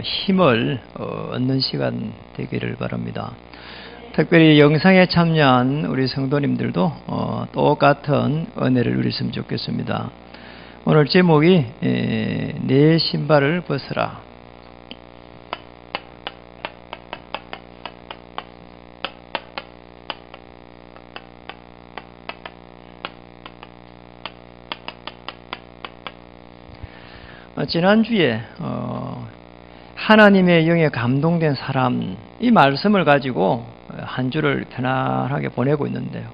힘을 얻는 시간 되기를 바랍니다. 특별히 영상에 참여한 우리 성도님들도 똑같은 은혜를 누렸으면 좋겠습니다. 오늘 제목이 내 신발을 벗으라. 지난주에 하나님의 영에 감동된 사람, 이 말씀을 가지고 한 주를 편안하게 보내고 있는데요.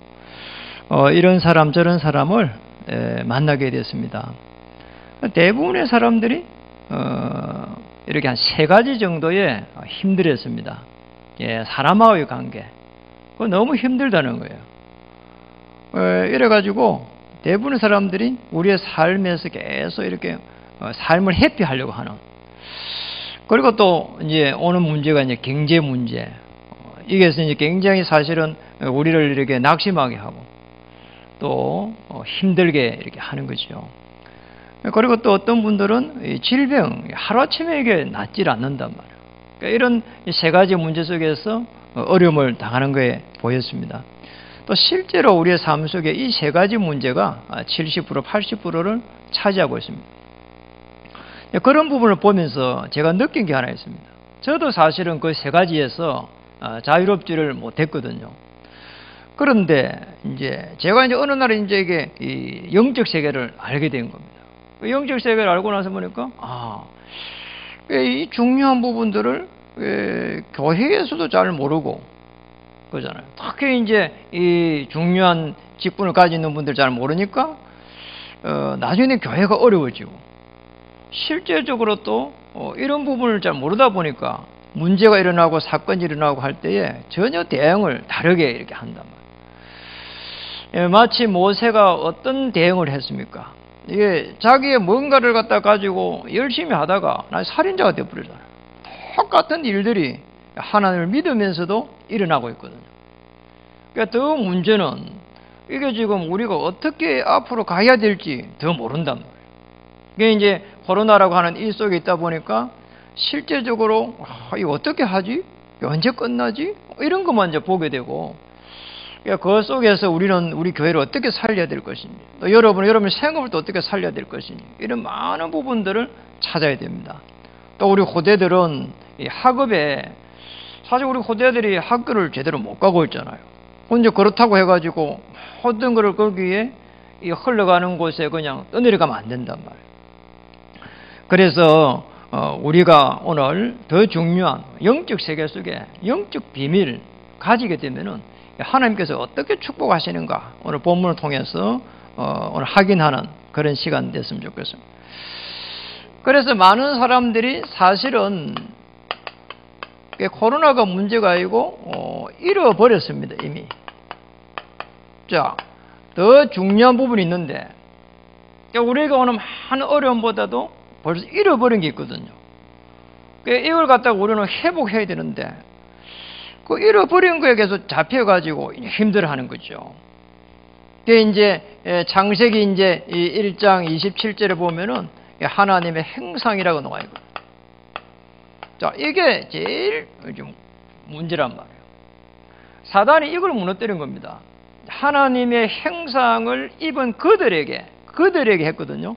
이런 사람 저런 사람을 만나게 됐습니다. 대부분의 사람들이 이렇게 한 3가지 정도의 힘들었습니다. 사람하고의 관계, 그거 너무 힘들다는 거예요. 이래가지고 대부분의 사람들이 우리의 삶에서 계속 이렇게 삶을 회피하려고 하는, 그리고 또 이제 오는 문제가 이제 경제 문제. 이게 이제 굉장히 사실은 우리를 이렇게 낙심하게 하고 또 힘들게 이렇게 하는 거죠. 그리고 또 어떤 분들은 질병, 하루아침에 이게 낫질 않는단 말이에요. 그러니까 이런 3가지 문제 속에서 어려움을 당하는 거에 보였습니다. 또 실제로 우리의 삶 속에 이 3가지 문제가 70%, 80%를 차지하고 있습니다. 그런 부분을 보면서 제가 느낀 게 하나 있습니다. 저도 사실은 그 3가지에서 자유롭지를 못했거든요. 그런데 이제 제가 이제 어느 날 이제 이게 이 영적 세계를 알게 된 겁니다. 그 영적 세계를 알고 나서 보니까 이 중요한 부분들을 교회에서도 잘 모르고 그러잖아요. 특히 이제 이 중요한 직분을 가지고 있는 분들 잘 모르니까 나중에 교회가 어려워지고, 실제적으로 또 이런 부분을 잘 모르다 보니까 문제가 일어나고 사건이 일어나고 할 때에 전혀 대응을 다르게 이렇게 한단 말이에요. 마치 모세가 어떤 대응을 했습니까? 이게 자기의 뭔가를 갖다 가지고 열심히 하다가 나 살인자가 되어버리잖아요. 똑같은 일들이 하나님을 믿으면서도 일어나고 있거든요. 그러니까 더 문제는 이게 지금 우리가 어떻게 앞으로 가야 될지 더 모른단 말이에요. 이게 이제 코로나라고 하는 일 속에 있다 보니까 실제적으로 이거 어떻게 하지? 언제 끝나지? 이런 것만 이제 보게 되고, 그 속에서 우리는 우리 교회를 어떻게 살려야 될 것인지, 또 여러분의 생업을 또 어떻게 살려야 될 것인지, 이런 많은 부분들을 찾아야 됩니다. 또 우리 후대들은 이 학업에, 사실 우리 후대들이 학교를 제대로 못 가고 있잖아요. 근데 그렇다고 해가지고 모든 것을 거기에 이 흘러가는 곳에 그냥 떠내려가면 안 된단 말이에요. 그래서 우리가 오늘 더 중요한 영적 세계 속에 영적 비밀을 가지게 되면은 하나님께서 어떻게 축복하시는가, 오늘 본문을 통해서 오늘 확인하는 그런 시간 됐으면 좋겠습니다. 그래서 많은 사람들이 사실은 코로나가 문제가 아니고 잃어버렸습니다, 이미. 자, 더 중요한 부분이 있는데, 우리가 오늘 많은 어려움보다도 벌써 잃어버린 게 있거든요. 이걸 갖다가 우리는 회복해야 되는데, 그 잃어버린 거에 계속 잡혀가지고 힘들어하는 거죠. 그게 이제 창세기 이제 1장 27절에 보면은 하나님의 행상이라고 나와 있거든요. 자, 이게 제일 좀 문제란 말이에요. 사단이 이걸 무너뜨린 겁니다. 하나님의 행상을 입은 그들에게 했거든요.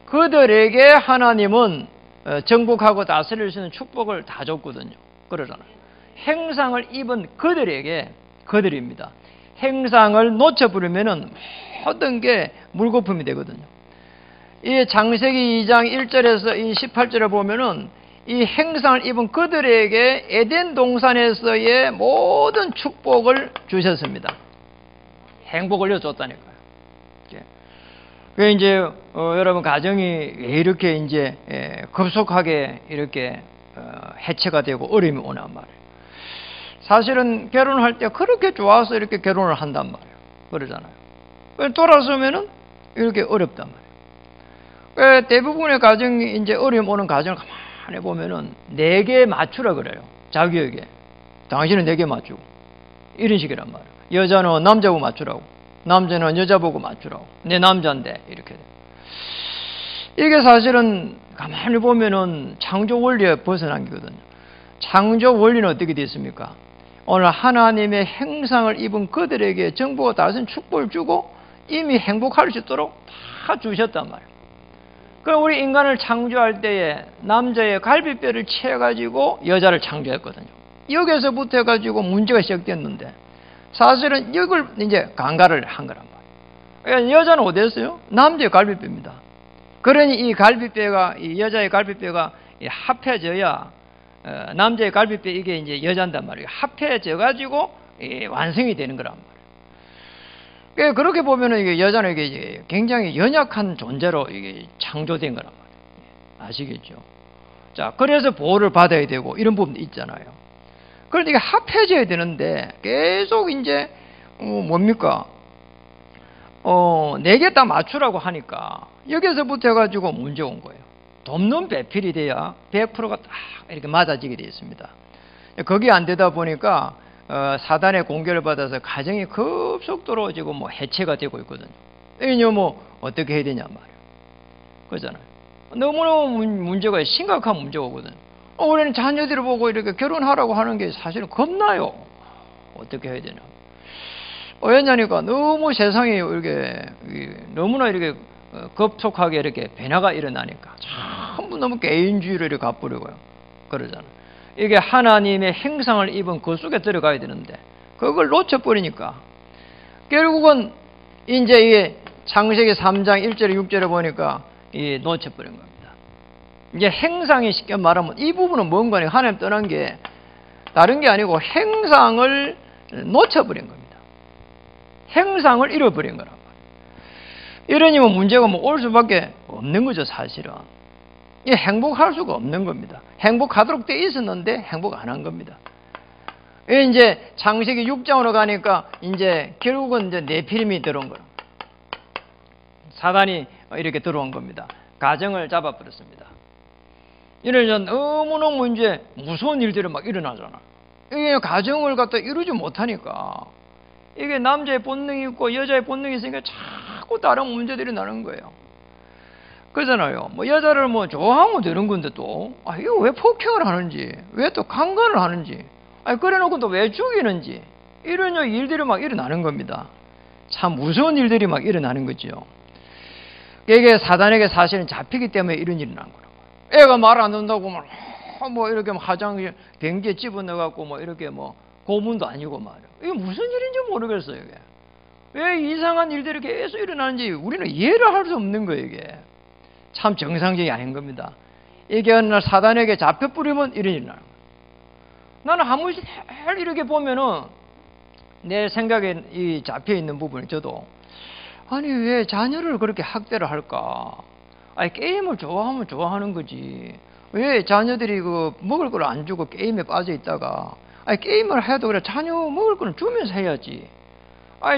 그들에게 하나님은 정복하고 다스릴 수 있는 축복을 다 줬거든요. 그러잖아요. 행상을 입은 그들입니다. 행상을 놓쳐버리면은 모든 게 물거품이 되거든요. 이 창세기 2장 1절에서 이 18절에 보면은 이 행상을 입은 그들에게 에덴 동산에서의 모든 축복을 주셨습니다. 행복을 줬다니까요. 그 이제 여러분 가정이 왜 이렇게 이제 급속하게 이렇게 해체가 되고 어려움이 오냔 말이에요. 사실은 결혼할 때 그렇게 좋아서 이렇게 결혼을 한단 말이에요. 그러잖아요. 돌아서면은 이렇게 어렵단 말이에요. 대부분의 가정이 이제 어려움 오는 가정을 가만히 보면은 4개 맞추라 그래요. 자기에게. 당신은 4개 맞추고. 이런 식이란 말이에요. 여자는 남자보고 맞추라고. 남자는 여자 보고 맞추라고. 내 남자인데 이렇게. 이게 사실은 가만히 보면은 창조 원리에 벗어난 거거든요. 창조 원리는 어떻게 됐습니까? 오늘 하나님의 형상을 입은 그들에게 정보가 다른 축복을 주고 이미 행복할 수 있도록 다 주셨단 말이에요. 그럼 우리 인간을 창조할 때에 남자의 갈비뼈를 채가지고 여자를 창조했거든요. 여기서부터 해가지고 문제가 시작됐는데 사실은 이걸 이제 강가를 한 거란 말이에요. 그러니까 여자는 어디였어요? 남자의 갈비뼈입니다. 그러니 이 갈비뼈가, 이 여자의 갈비뼈가 합해져야 남자의 갈비뼈 이게 이제 여잔단 말이에요. 합해져가지고 완성이 되는 거란 말이에요. 그렇게 보면은 이게 여자는 이게 굉장히 연약한 존재로 이게 창조된 거란 말이에요. 아시겠죠? 자, 그래서 보호를 받아야 되고 이런 부분도 있잖아요. 그런데 이게 합해져야 되는데 계속 이제 뭡니까? 네 개 다 맞추라고 하니까 여기서부터 해가지고 문제 온 거예요. 돕는 배필이 돼야 100%가 딱 이렇게 맞아지게 되어 있습니다. 그게 안 되다 보니까 사단의 공격을 받아서 가정이 급속도로 지금 뭐 해체가 되고 있거든요. 이게 뭐 어떻게 해야 되냐 말이에요. 그러잖아요. 너무너무 문제가 심각한 문제가 오거든요. 우리는 자녀들을 보고 이렇게 결혼하라고 하는 게 사실은 겁나요. 어떻게 해야 되냐. 왜냐니까 너무 세상이 이렇게 너무나 이렇게 급속하게 이렇게 변화가 일어나니까 전부 너무 개인주의를 이렇게 가버리고요. 그러잖아요. 이게 하나님의 형상을 입은 그 속에 들어가야 되는데 그걸 놓쳐버리니까 결국은 이제 이게 창세기 3장 1절에 6절에 보니까 놓쳐버린 겁니다. 이제 형상이 쉽게 말하면 이 부분은 뭔가 하나님 떠난 게 다른 게 아니고 형상을 놓쳐버린 겁니다. 형상을 잃어버린 거란 말이에요. 이러니 뭐 문제가 뭐 올 수밖에 없는 거죠, 사실은. 행복할 수가 없는 겁니다. 행복하도록 돼 있었는데 행복 안 한 겁니다. 이제 창세기 6장으로 가니까 이제 결국은 이제 네피림이 들어온 거예요. 사단이 이렇게 들어온 겁니다. 가정을 잡아버렸습니다. 이런 너무너무 이제 무서운 일들이 막 일어나잖아. 이게 가정을 갖다 이루지 못하니까 이게 남자의 본능이 있고 여자의 본능이 있으니까 자꾸 다른 문제들이 나는 거예요. 그러잖아요. 뭐 여자를 뭐 좋아하면 되는 건데 또 이거 왜 폭행을 하는지, 왜 또 강간을 하는지, 그래놓고 또 왜 죽이는지 이런 일들이 막 일어나는 겁니다. 참 무서운 일들이 막 일어나는 거죠. 이게 사단에게 사실은 잡히기 때문에 이런 일이 난 거라고. 애가 말 안 듣는다고 뭐 이렇게 화장실 변기에 집어넣어갖고 뭐 이렇게 뭐 고문도 아니고 말이야. 이게 무슨 일인지 모르겠어요. 이게 왜 이상한 일들이 계속 일어나는지 우리는 이해를 할 수 없는 거예요. 이게 참 정상적이 아닌 겁니다. 이게 어느 날 사단에게 잡혀버리면 이런 일이 나는 거예요. 나는 한 번씩 이렇게 보면은 내 생각에 이 잡혀있는 부분이 저도 아니 왜 자녀를 그렇게 학대를 할까? 게임을 좋아하면 좋아하는 거지. 왜 자녀들이 먹을 걸 안 주고 게임에 빠져 있다가 게임을 해도 그래 자녀 먹을 거는 주면서 해야지.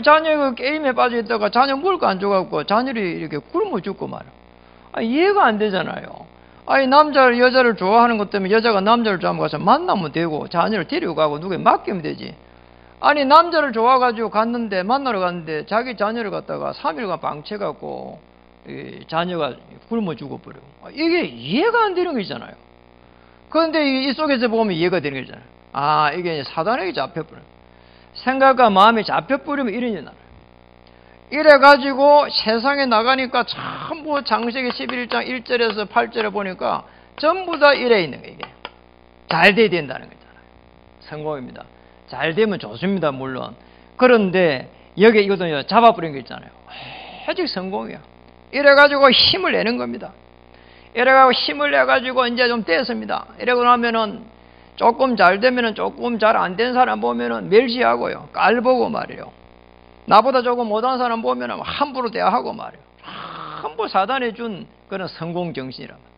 자녀가 게임에 빠져 있다가 자녀 먹을 거 안 줘갖고 자녀들이 이렇게 굶어 죽고 말이야. 이해가 안 되잖아요. 남자를 여자를 좋아하는 것 때문에 여자가 남자를 좋아하면 가서 만나면 되고 자녀를 데리고 가고 누구에 맡기면 되지. 남자를 좋아가지고 갔는데 만나러 갔는데 자기 자녀를 갖다가 3일간 방치해갖고 자녀가 굶어 죽어버려. 이게 이해가 안 되는 거잖아요. 그런데 이 속에서 보면 이해가 되는 거잖아요. 이게 사단에게 잡혀버려. 생각과 마음이 잡혀버리면 이런 일이 나요. 이래가지고 세상에 나가니까 전부 창세기 11장 1절에서 8절에 보니까 전부 다 이래 있는 거예요. 이게 잘 돼야 된다는 거잖아요. 성공입니다. 잘 되면 좋습니다, 물론. 그런데 여기 이것도 잡아버린 거 있잖아요. 아직 성공이야. 이래가지고 힘을 내는 겁니다. 이래가지고 힘을 내가지고 이제 좀 됐습니다. 이러고 나면은 조금 잘 되면은 조금 잘 안 된 사람 보면은 멸시하고요. 깔보고 말이에요. 나보다 조금 못한 사람 보면은 함부로 대하고 말이에요. 전부 사단이 준 그런 성공 정신이란 말이에요.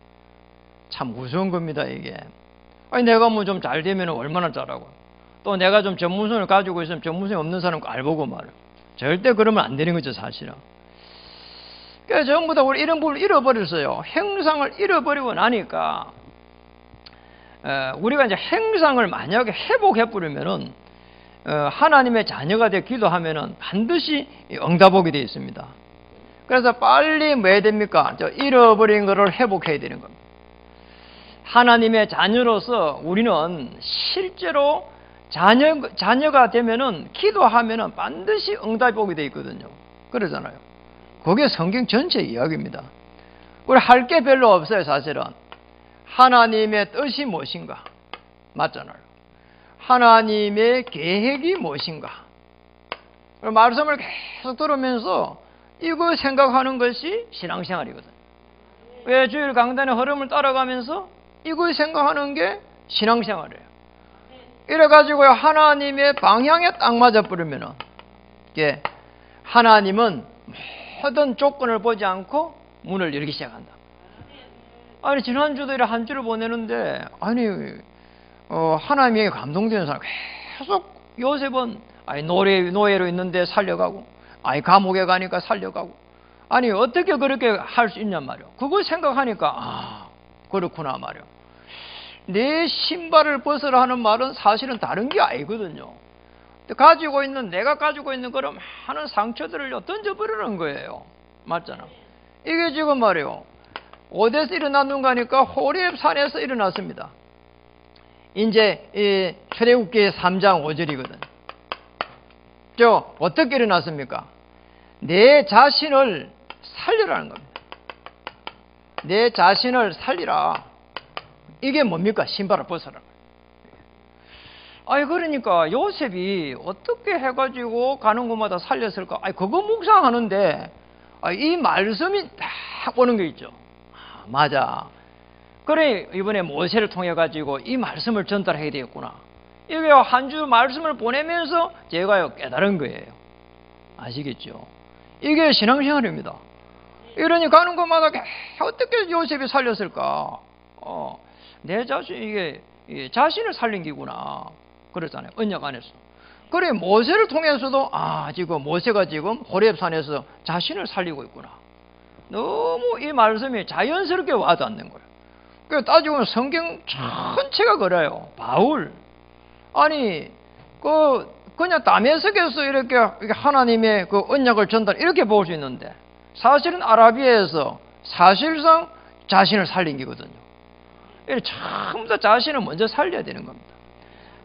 참 무서운 겁니다, 이게. 내가 뭐 좀 잘 되면은 얼마나 잘하고. 또 내가 좀 전문성을 가지고 있으면 전문성이 없는 사람 알보고 말이에요. 절대 그러면 안 되는 거죠, 사실은. 그래서 전부 다 우리 이런 부분을 잃어버렸어요. 형상을 잃어버리고 나니까 우리가 이제 형상을 만약에 회복해버리면은 하나님의 자녀가 되어 기도하면은 반드시 응답하게 되어 있습니다. 그래서 빨리 뭐 해야 됩니까? 잃어버린 것을 회복해야 되는 겁니다. 하나님의 자녀로서 우리는 실제로 자녀가 되면은 기도하면은 반드시 응답이 오게 돼 있거든요. 그러잖아요. 그게 성경 전체 이야기입니다. 우리 할 게 별로 없어요, 사실은. 하나님의 뜻이 무엇인가? 맞잖아요. 하나님의 계획이 무엇인가? 말씀을 계속 들으면서 이거 생각하는 것이 신앙생활이거든요. 왜 주일 강단의 흐름을 따라가면서 이걸 생각하는 게 신앙생활이에요. 이래가지고 하나님의 방향에 딱 맞아버리면은, 하나님은 모든 조건을 보지 않고 문을 열기 시작한다. 아니, 지난주도 이렇게 한 주를 보내는데, 하나님에게 감동되는 사람 계속 요셉은, 노예로 있는데 살려가고, 감옥에 가니까 살려가고, 어떻게 그렇게 할 수 있냔 말이오. 그걸 생각하니까, 그렇구나 말이오. 내 신발을 벗으라 하는 말은 사실은 다른 게 아니거든요. 내가 가지고 있는 그런 많은 상처들을 던져버리는 거예요. 맞잖아. 이게 지금 말이에요. 어디서 일어났는가 하니까 호렙 산에서 일어났습니다. 이제 이 출애굽기 3장 5절이거든. 어떻게 일어났습니까? 내 자신을 살리라는 겁니다. 내 자신을 살리라. 이게 뭡니까? 신발을 벗어라. 그러니까 요셉이 어떻게 해가지고 가는 곳마다 살렸을까? 그거 묵상하는데 이 말씀이 딱 오는 게 있죠. 맞아. 그래, 이번에 모세를 통해 가지고 이 말씀을 전달해야 되겠구나. 이게 한 주 말씀을 보내면서 제가 깨달은 거예요. 아시겠죠? 이게 신앙생활입니다. 이러니 가는 곳마다 어떻게 요셉이 살렸을까? 내 자신, 이게 자신을 살린 기구나. 그랬잖아요. 언약 안에서. 그래, 모세를 통해서도, 지금 모세가 지금 호렙산에서 자신을 살리고 있구나. 너무 이 말씀이 자연스럽게 와닿는 거예요. 그래서 따지고 보면 성경 전체가 그래요. 바울. 그냥 다메섹에서 이렇게 하나님의 그 언약을 전달, 이렇게 볼 수 있는데, 사실은 아라비아에서 사실상 자신을 살린 기거든요. 전부 다 자신을 먼저 살려야 되는 겁니다.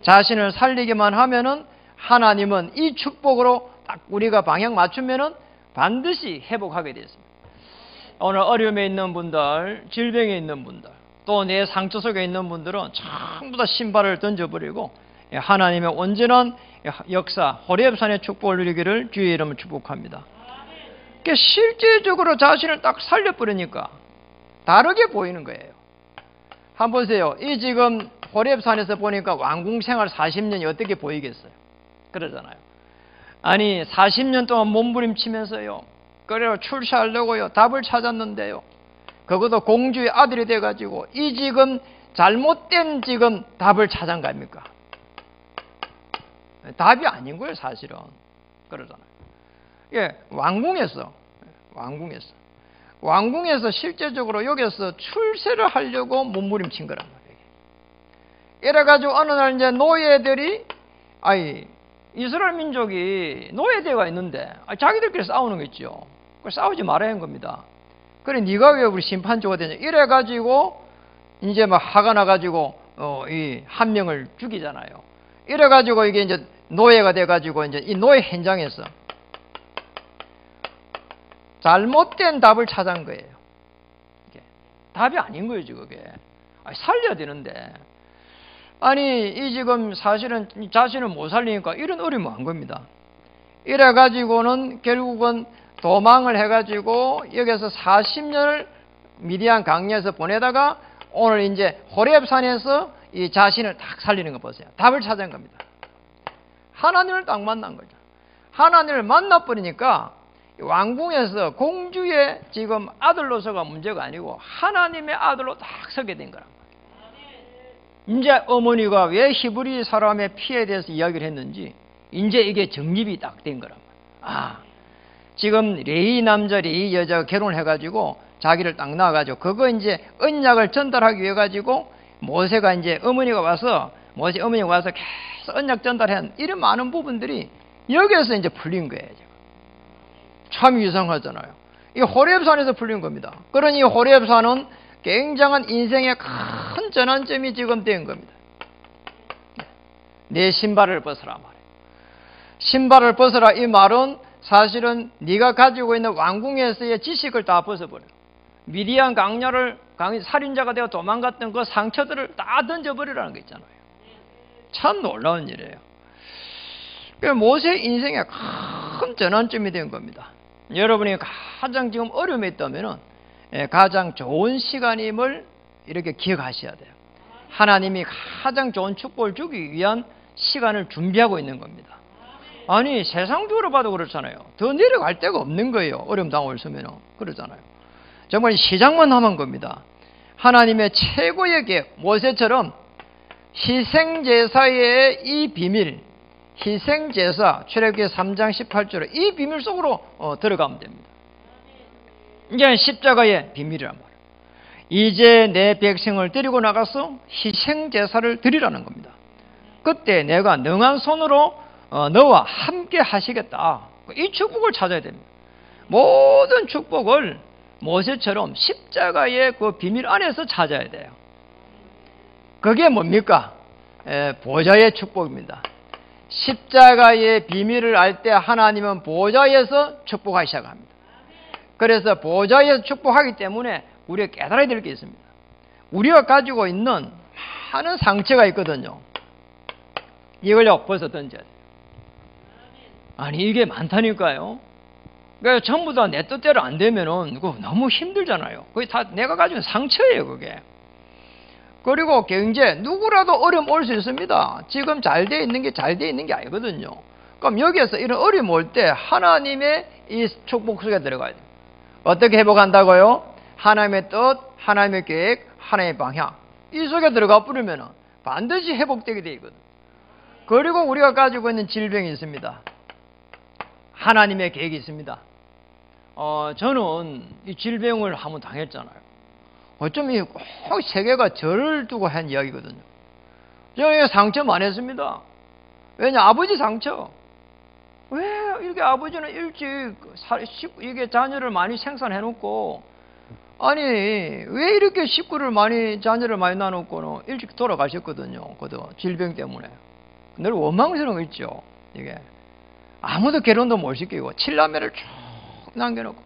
자신을 살리기만 하면은 하나님은 이 축복으로 딱 우리가 방향 맞추면은 반드시 회복하게 되었습니다. 오늘 어려움에 있는 분들, 질병에 있는 분들, 또 내 상처 속에 있는 분들은 전부 다 신발을 던져버리고 하나님의 온전한 역사, 호렙산의 축복을 누리기를 주의 이름으로 축복합니다. 실제적으로 자신을 딱 살려버리니까 다르게 보이는 거예요. 한번 보세요. 이 지금 호렙산에서 보니까 왕궁 생활 40년이 어떻게 보이겠어요? 그러잖아요. 40년 동안 몸부림치면서요. 그래요. 출세하려고요. 답을 찾았는데요. 그것도 공주의 아들이 돼가지고 이 지금 잘못된 지금 답을 찾은 거 아닙니까? 답이 아닌 거예요, 사실은. 그러잖아요. 왕궁에서 실제적으로 여기서 출세를 하려고 몸부림친 거란 말이에요. 이래가지고 어느 날 이제 노예들이, 이스라엘 민족이 노예대가 있는데, 자기들끼리 싸우는 거 있죠. 싸우지 말아야 하는 겁니다. 그래, 네가 왜 우리 심판조가 되냐. 이래가지고, 이제 막 화가 나가지고, 이 한 명을 죽이잖아요. 이래가지고 이게 이제 노예가 돼가지고 이제 이 노예 현장에서 잘못된 답을 찾은 거예요. 이게 답이 아닌 거예요, 지금 그게. 살려야 되는데. 이 지금 사실은 자신을 못 살리니까 이런 어려움을 한 겁니다. 이래가지고는 결국은 도망을 해가지고 여기서 40년을 미디안 강야에서 보내다가 오늘 이제 호렙산에서 이 자신을 딱 살리는 거 보세요. 답을 찾은 겁니다. 하나님을 딱 만난 거죠. 하나님을 만나버리니까 왕궁에서 공주의 지금 아들로서가 문제가 아니고 하나님의 아들로 딱 서게 된 거란 말이에요. 이제 어머니가 왜 히브리 사람의 피에 대해서 이야기를 했는지 이제 이게 정립이 딱 된 거란 말이에요. 지금 레위 남자, 레위 여자가 결혼을 해가지고 자기를 딱 낳아가지고 그거 이제 언약을 전달하기 위해 가지고 모세가 이제 어머니가 와서 모세 어머니가 와서 계속 언약 전달한 이런 많은 부분들이 여기에서 이제 풀린 거예요. 참 이상하잖아요. 이 호렙산에서 풀린 겁니다. 그러니 호렙산은 굉장한 인생의 큰 전환점이 지금 된 겁니다. 내 신발을 벗어라 말이에요. 신발을 벗어라 이 말은 사실은 네가 가지고 있는 왕궁에서의 지식을 다 벗어버려. 미디안 강녀를 살인자가 되어 도망갔던 그 상처들을 다 던져버리라는 거 있잖아요. 참 놀라운 일이에요. 모세 인생의 큰 전환점이 된 겁니다. 여러분이 가장 지금 어려움에 있다면 가장 좋은 시간임을 이렇게 기억하셔야 돼요. 하나님이 가장 좋은 축복을 주기 위한 시간을 준비하고 있는 겁니다. 아니 세상적으로 봐도 그렇잖아요. 더 내려갈 데가 없는 거예요. 어려움 당하고 있으면 그러잖아요. 정말 시작만 하면 겁니다. 하나님의 최고의 계획, 모세처럼 희생제사의 이 비밀, 희생제사 출애굽기 3장 18절에 이 비밀 속으로 들어가면 됩니다. 이제 십자가의 비밀이란 말이에요. 이제 내 백성을 데리고 나가서 희생제사를 드리라는 겁니다. 그때 내가 능한 손으로 너와 함께 하시겠다. 이 축복을 찾아야 됩니다. 모든 축복을 모세처럼 십자가의 그 비밀 안에서 찾아야 돼요. 그게 뭡니까? 보좌의 축복입니다. 십자가의 비밀을 알 때 하나님은 보좌에서 축복하기 시작합니다. 그래서 보좌에서 축복하기 때문에 우리가 깨달아야 될 게 있습니다. 우리가 가지고 있는 많은 상처가 있거든요. 이걸요 벗어 던져야 돼요. 아니 이게 많다니까요. 그러니까 전부 다 내 뜻대로 안 되면은 그거 너무 힘들잖아요. 그게 다 내가 가지고 있는 상처예요, 그게. 그리고 경제, 누구라도 어려움 올 수 있습니다. 지금 잘 돼 있는 게 잘 돼 있는 게 아니거든요. 그럼 여기에서 이런 어려움 올 때 하나님의 이 축복 속에 들어가야 돼요. 어떻게 회복한다고요? 하나님의 뜻, 하나님의 계획, 하나님의 방향. 이 속에 들어가 버리면 반드시 회복되게 돼 있거든요. 그리고 우리가 가지고 있는 질병이 있습니다. 하나님의 계획이 있습니다. 저는 이 질병을 한번 당했잖아요. 어쩌면 꼭 세계가 저를 두고 한 이야기거든요. 저는 상처 많이 했습니다. 왜냐, 아버지 상처. 왜 이렇게 아버지는 일찍 이게 자녀를 많이 생산해놓고, 아니, 왜 이렇게 자녀를 많이 낳아놓고는 일찍 돌아가셨거든요. 그도 질병 때문에. 늘 원망스러운 거 있죠. 이게. 아무도 결혼도 못 시키고, 7남매를 쭉 남겨놓고.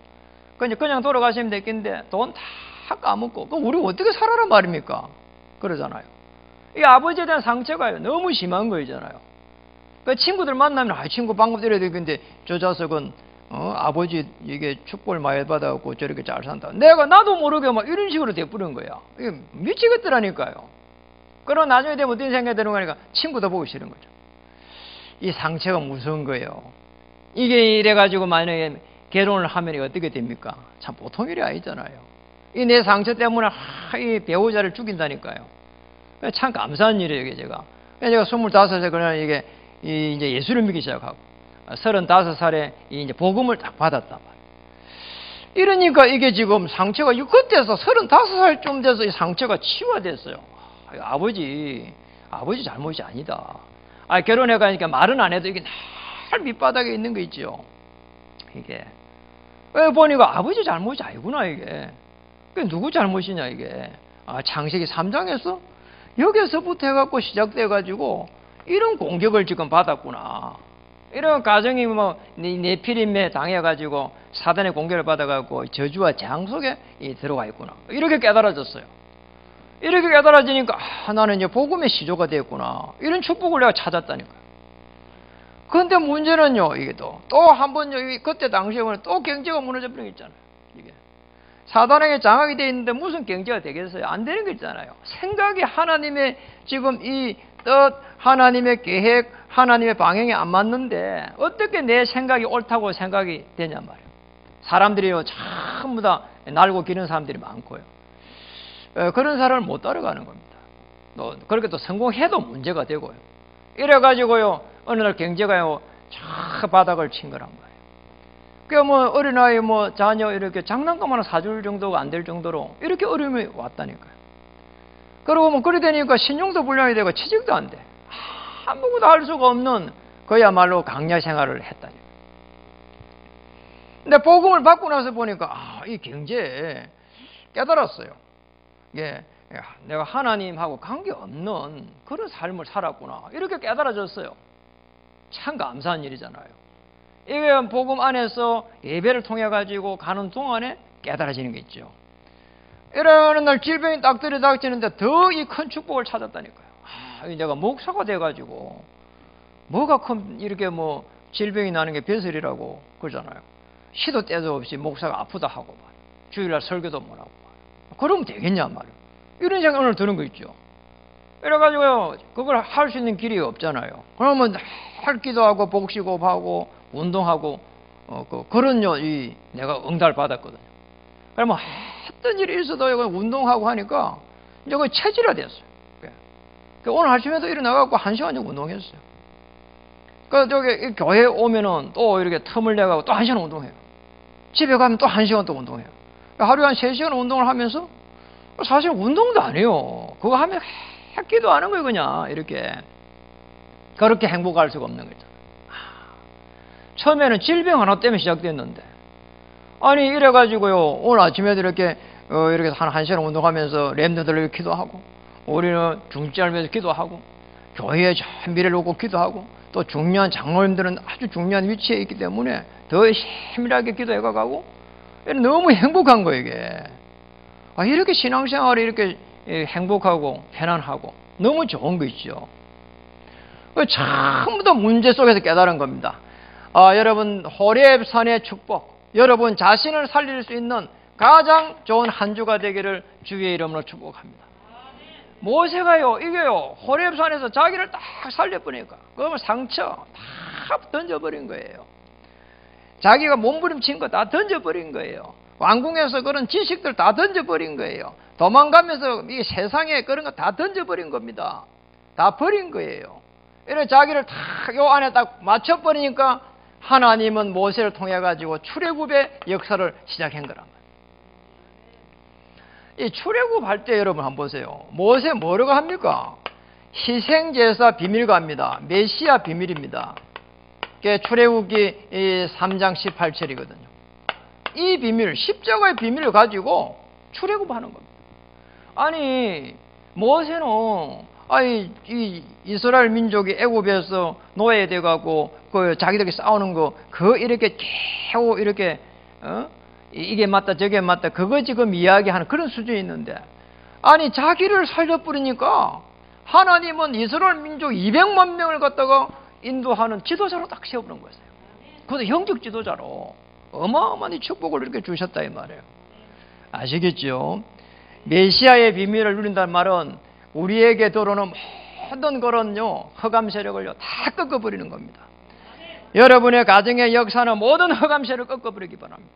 그냥 돌아가시면 됐겠는데, 돈 다 까먹고, 그럼 우리 어떻게 살아란 말입니까? 그러잖아요. 이 아버지에 대한 상처가 너무 심한 거잖아요. 그 친구들 만나면, 친구 방금 때려야 되겠는데, 저 자석은, 아버지 이게 축복을 많이 받아갖고 저렇게 잘 산다. 나도 모르게 막 이런 식으로 돼버린 거야. 이게 미치겠더라니까요. 그러나 나중에 되면 어떤 생각이 드는 거니까 친구도 보기 싫은 거죠. 이 상처가 무서운 거예요. 이게 이래가지고 만약에 결혼을 하면 어떻게 됩니까? 참 보통 일이 아니잖아요. 이 내 상처 때문에 이 배우자를 죽인다니까요. 참 감사한 일이에요, 이게 제가. 제가 25살 그러나 이게 이제 예수를 믿기 시작하고 35살에 이제 복음을 딱 받았단 말이에요. 이러니까 이게 지금 상처가 그때서 35살쯤 돼서 이 상처가 치유됐어요. 아버지 잘못이 아니다. 결혼해 가니까 말은 안 해도 이게 날 밑바닥에 있는 거 있죠. 이게 보니까 아버지 잘못이 아니구나 이게. 그게 누구 잘못이냐 이게. 창세기 3장에서 여기서부터 해갖고 시작돼가지고 이런 공격을 지금 받았구나. 이런 가정이 네피림에 당해가지고 사단의 공격을 받아가지고 저주와 재앙 속에 들어가 있구나. 이렇게 깨달아졌어요. 이렇게 깨달아지니까 나는 이제 복음의 시조가 되었구나. 이런 축복을 내가 찾았다니까요. 그런데 문제는요, 이게 또 한 번 그때 당시에 또 경제가 무너져 버린 게 있잖아요. 이게 사단에게 장악이 되어 있는데 무슨 경제가 되겠어요? 안 되는 거 있잖아요. 생각이 하나님의 지금 이 뜻, 하나님의 계획, 하나님의 방향이 안 맞는데 어떻게 내 생각이 옳다고 생각이 되냔 말이에요. 사람들이요 전부 다 날고 기는 사람들이 많고요. 그런 사람을 못 따라가는 겁니다. 그렇게 또 성공해도 문제가 되고요. 이래가지고요 어느 날 경제가요 쫙 바닥을 친 거란 말이에요. 그러니까 어린아이 자녀 이렇게 장난감 하나 사줄 정도가 안 될 정도로 이렇게 어려움이 왔다니까요. 그리고 그래 되니까 신용도 불량이 되고 취직도 안 돼. 아무것도 할 수가 없는 그야말로 강야 생활을 했다니까요. 근데 복음을 받고 나서 보니까 이 경제에 깨달았어요. 예, 내가 하나님하고 관계없는 그런 삶을 살았구나. 이렇게 깨달아졌어요. 참 감사한 일이잖아요. 이게 복음 안에서 예배를 통해 가지고 가는 동안에 깨달아지는 게 있죠. 이러는 날 질병이 딱 들이닥치는데 더 이 큰 축복을 찾았다니까요. 내가 목사가 돼가지고 뭐가 큰 이렇게 뭐 질병이 나는 게 벼슬이라고 그러잖아요. 시도 때도 없이 목사가 아프다 하고 주일날 설교도 못 하고 그러면 되겠냐 말이에요. 이런 생각 오늘 드는 거 있죠. 이래가지고요 그걸 할 수 있는 길이 없잖아요. 그러면 할 기도하고 복식호흡하고 운동하고 그런 내가 응답을 받았거든요. 그러면 어떤 일이 있어도 이거 운동하고 하니까 이제 그 체질화됐어요. 오늘 아침에도 일어나갖고 1시간 정도 운동했어요. 저기 교회 오면은 또 이렇게 틈을 내가고 또 1시간 운동해요. 집에 가면 또 1시간 또 운동해요. 하루에 한 3시간 운동을 하면서 사실 운동도 안 해요. 그거 하면 했기도 하는 거예요, 그냥. 이렇게. 그렇게 행복할 수가 없는 거죠. 처음에는 질병 하나 때문에 시작됐는데. 아니, 이래가지고요, 오늘 아침에도 이렇게 한 1시간 운동하면서 랩너들 기도하고, 우리는 중지하면서 기도하고, 교회에 미래를 놓고 기도하고, 또 중요한 장로님들은 아주 중요한 위치에 있기 때문에 더 힘밀하게 기도해가고, 너무 행복한 거예요, 이게. 이렇게 신앙생활이 이렇게 행복하고 편안하고 너무 좋은 거 있죠. 전부 다 문제 속에서 깨달은 겁니다. 여러분 호렙산의 축복, 여러분 자신을 살릴 수 있는 가장 좋은 한 주가 되기를 주의 이름으로 축복합니다. 모세가요, 이게요, 호렙산에서 자기를 딱 살려보니까 그러면 상처 다 던져버린 거예요. 자기가 몸부림친 거 다 던져버린 거예요. 왕궁에서 그런 지식들 다 던져버린 거예요. 도망가면서 이 세상에 그런 거 다 던져버린 겁니다. 다 버린 거예요. 이래 자기를 다 요 안에 딱 맞춰버리니까 하나님은 모세를 통해 가지고 출애굽의 역사를 시작한 거란 말이에요. 이 출애굽할 때 여러분 한번 보세요. 모세 뭐라고 합니까? 희생제사 비밀가입니다. 메시아 비밀입니다. 출애굽기 3장 18절이거든요. 이 비밀, 십자가의 비밀을 가지고 출애굽하는 겁니다. 아니 모세는 이 이스라엘 민족이 애굽에서 노예돼 가고 자기들끼리 싸우는 거 이렇게 겨우 이렇게 이게 맞다 저게 맞다 그거 지금 이야기하는 그런 수준이 있는데, 아니 자기를 살려버리니까 하나님은 이스라엘 민족 200만 명을 갖다가 인도하는 지도자로 딱 세워버린 거였어요. 그것도 영적 지도자로 어마어마한 이 축복을 이렇게 주셨다 이 말이에요. 아시겠죠? 메시아의 비밀을 누린다는 말은 우리에게 들어오는 모든 그런요 흑암 세력을요 다 꺾어버리는 겁니다. 여러분의 가정의 역사는 모든 흑암 세력을 꺾어버리기 바랍니다.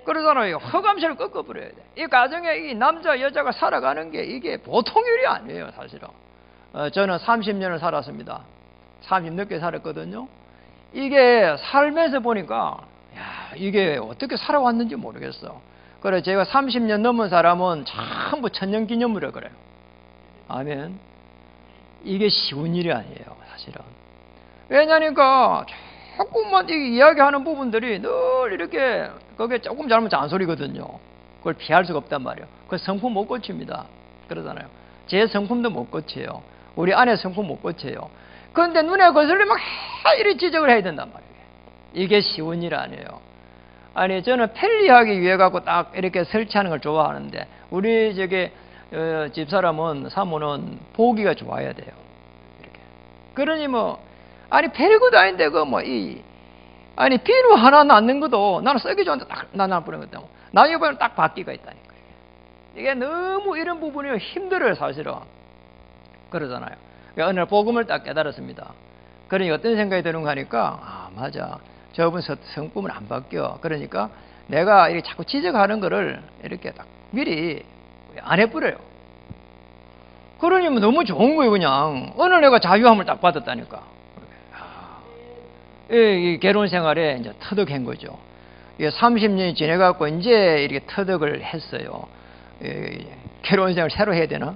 그러잖아요. 흑암 세력을 꺾어버려야 돼. 이 가정에 이 남자 여자가 살아가는 게 이게 보통 일이 아니에요, 사실은. 저는 30년을 살았습니다. 30 넘게 살았거든요. 이게 살면서 보니까 이게 어떻게 살아왔는지 모르겠어. 그래 제가 30년 넘은 사람은 전부 천년기념물이라 그래요. 아멘. 이게 쉬운 일이 아니에요, 사실은. 왜냐니까 조금만 이야기하는 부분들이 늘 이렇게 그게 조금 잘못 잔소리거든요. 그걸 피할 수가 없단 말이에요. 그 성품 못 고칩니다. 그러잖아요. 제 성품도 못 고쳐요. 우리 아내 성품 못 고쳐요. 그런데 눈에 거슬리면 이리 지적을 해야 된단 말이에요. 이게 쉬운 일 아니에요. 아니 저는 편리하기 위해 갖고 딱 이렇게 설치하는 걸 좋아하는데 우리 집사람은 사모는 보기가 좋아야 돼요. 이렇게. 그러니 아니 별것도 아닌데 아니 비누 하나 놨는 것도 나는 쓰기 좋은데 딱 놔버리는 것도 나중에 보면 딱 바퀴가 있다니까. 이게 너무 이런 부분이 힘들어요, 사실은. 그러잖아요. 어느 날 복음을 딱 깨달았습니다. 그러니 어떤 생각이 드는가 하니까 맞아. 저분 성품은 안 바뀌어. 그러니까 내가 이렇게 자꾸 지적하는 거를 이렇게 딱 미리 안 해버려요. 그러니 너무 좋은 거예요, 그냥. 어느 내가 자유함을 딱 받았다니까. 이 결혼 생활에 이제 터득한 거죠. 30년이 지내갖고 이제 이렇게 터득을 했어요. 결혼 생활 새로 해야 되나?